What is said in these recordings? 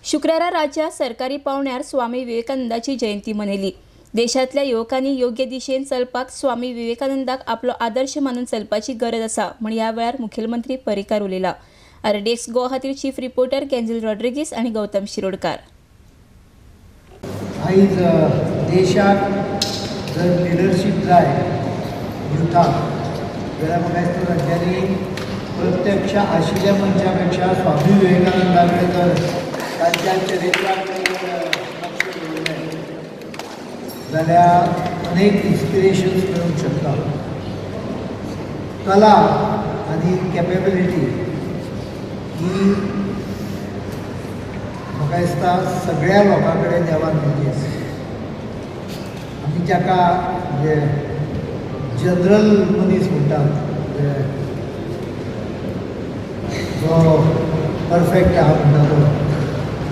शुक्रारा राज्यात सरकारी पावण्यार स्वामी विवेकानंदाची जयंती मनयली। देशातल्या युवकांनी योग्य दिशेन चलपाक स्वामी विवेकानंदाक आपलो आदर्श मानून चलपाची गरज आसा म्हण ह्या वेळार मुखेलमंत्री पर्रीकार उलयला। RDX गोवा खातीर चीफ रिपोर्टर केंजिल रॉड्रिगीस आणि गौतम शिरोडकार। आयज देशाक जर लिडरशीप जाय युथाक जाल्यार म्हाका दिसता राज्यांनी प्रत्यक्ष आशिल्ल्या मनशा पेक्षा स्वामी विवेकानंदा कडेन जर तांच्या चरित्राक लक्ष दवरलें जाल्यार अनेक इन्स्पिरेशन्स मेळूंक शकता। कला आनी कॅपेबिलिटी ही म्हाका दिसता सगळ्या लोकां कडेन देवान दिल्ली आसा। आमी जाका म्हणजे जनरल मनीस म्हणटात जो परफेक्ट आहा म्हणटा तो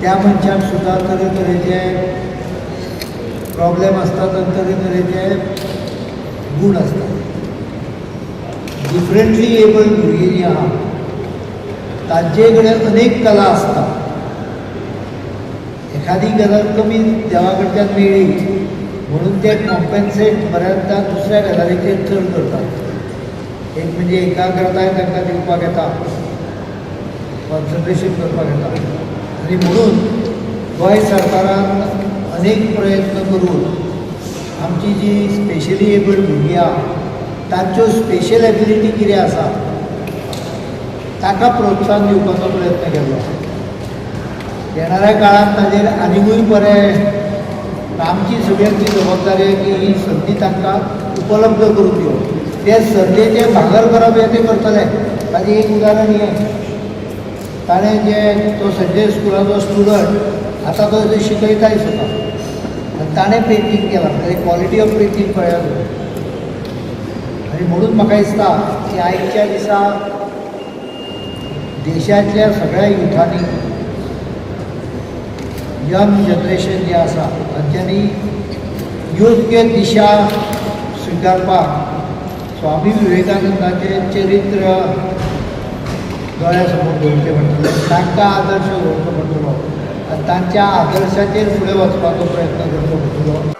त्या मनशाक सुद्दां तरेतरेचे प्रॉब्लेम आसतात आनी तरेतरेचे गूण आसतात। डिफरंटली एबल्ड भुरगीं जीं आहा तांचे कडेन अनेक कला आसता। एखादी गजाल कमी देवा कडच्यान मेळ्ळी म्हणून ते कॉम्पेन्सेट बऱ्याचदा दुसऱ्या गजालीचेर चड करतात। एक म्हणजे एकाग्रताय तांकां दिवपाक येता, कॉन्सन्ट्रेशन करपाक येता आनी म्हणून गोंय सरकारान अनेक प्रयत्न करून आमची जी स्पेशली एबल्ड भुरगीं आहा तांच्यो स्पेशल एबिलिटी कितें आसा ताका प्रोत्साहन दिवपाचो प्रयत्न केल्लो। येणाऱ्या काळात ताजेर आनीकूय बरें आमची सगळ्यांची जबाबदारी आहे की ही संदी तांकां उपलब्ध करून दिवप। ते संदेचे भागर करप हें ते करतले। ताजें एक उदाहरण हें ताणें जे तो संजय स्कुलाचो स्टुडंट आतां तो शिकयताय सुद्दां आनी ताणें पेंटींग केलां। म्हणजे क्वॉलिटी ऑफ पेंटींग पळयात आनी म्हणून म्हाका दिसता की आयच्या दिसा देशाच्या सगळ्या युथांनी यंग जनरेशन जे आसा तांच्यांनी योग्य दिशा स्विकारपाक स्वामी विवेकानंदाचें चरित्र दोळ्या समोर दवरचें पडटलें, तांकां आदर्श दवरचो पडटलो आनी तांच्या आदर्शाचेर फुडें वचपाचो प्रयत्न करचो पडटलो।